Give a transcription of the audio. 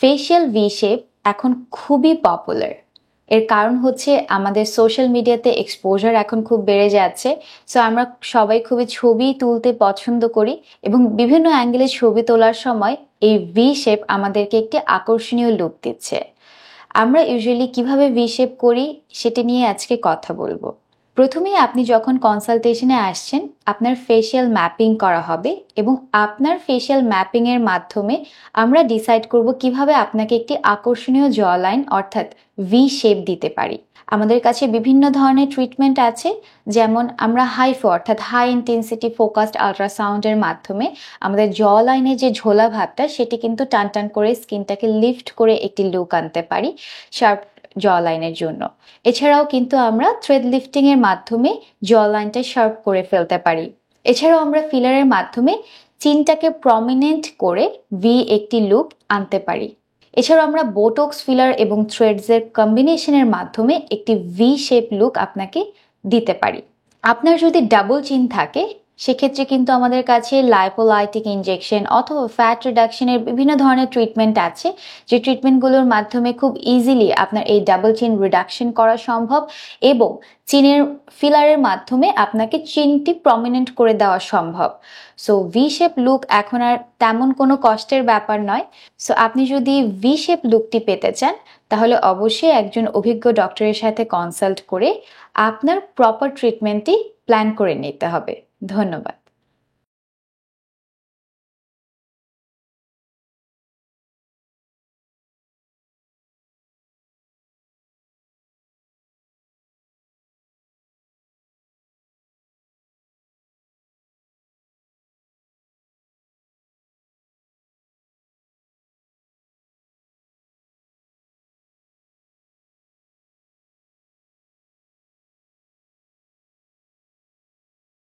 Facial V shape এখন খুবই popular. এর কারণ হচ্ছে আমাদের সোশ্যাল মিডিয়াতে এক্সপোজার এখন খুব বেড়ে যাচ্ছে। সো আমরা সবাই খুবই ছবি তুলতে পছন্দ করি এবং বিভিন্ন অ্যাঙ্গেলে ছবি তোলার সময় এই ভি শেপ আমাদেরকে একটি আকর্ষণীয় লুক দিচ্ছে। আমরা ইউজুয়ালি কিভাবে ভি শেপ করি সেটা নিয়ে আজকে কথা বলবো। প্রথমেই আপনি যখন কনসালটেশনে আসছেন, আপনার ফেসিয়াল ম্যাপিং করা হবে এবং আপনার ফেসিয়াল ম্যাপিং এর মাধ্যমে আমরা ডিসাইড করব কিভাবে আপনাকে একটি আকর্ষণীয় জ লাইন অর্থাৎ ভি শেপ দিতে পারি। আমাদের কাছে বিভিন্ন ধরনের ট্রিটমেন্ট আছে, যেমন আমরা হাইফো অর্থাৎ হাই ইন্টেন্সিটি ফোকাসড আল্ট্রাসাউন্ডের মাধ্যমে আমাদের জ লাইনে যে ঝোলা ভাবটা সেটি কিন্তু টান টান করে স্কিনটাকে লিফট করে একটি লুক আনতে পারি শার্প জ লাইনের জন্য। এছাড়াও কিন্তু আমরা থ্রেড লিফটিং এর মাধ্যমে জ লাইনটা শার্প করে ফেলতে পারি। এছাড়াও আমরা ফিলারের মাধ্যমে চিনটাকে প্রমিনেন্ট করে ভি একটি লুক আনতে পারি। এছাড়াও আমরা বোটক্স ফিলার এবং থ্রেডসের কম্বিনেশনের মাধ্যমে একটি ভি শেপ লুক আপনাকে দিতে পারি। আপনার যদি ডাবল চিন থাকে সেক্ষেত্রে কিন্তু আমাদের কাছে লাইপোলাইটিক ইনজেকশন অথবা ফ্যাট রিডাকশনের বিভিন্ন ধরনের ট্রিটমেন্ট আছে, যে ট্রিটমেন্টগুলোর মাধ্যমে খুব ইজিলি আপনার এই ডাবল চিন রিডাকশন করা সম্ভব এবং চিনের ফিলারের মাধ্যমে আপনাকে চিনটি প্রমিনেন্ট করে দেওয়া সম্ভব। সো ভি শেপ লুক এখন আর তেমন কোনো কষ্টের ব্যাপার নয়। সো আপনি যদি ভি শেপ লুকটি পেতে চান তাহলে অবশ্যই একজন অভিজ্ঞ ডক্টরের সাথে কনসাল্ট করে আপনার প্রপার ট্রিটমেন্টটি প্ল্যান করে নিতে হবে। ধন্যবাদ।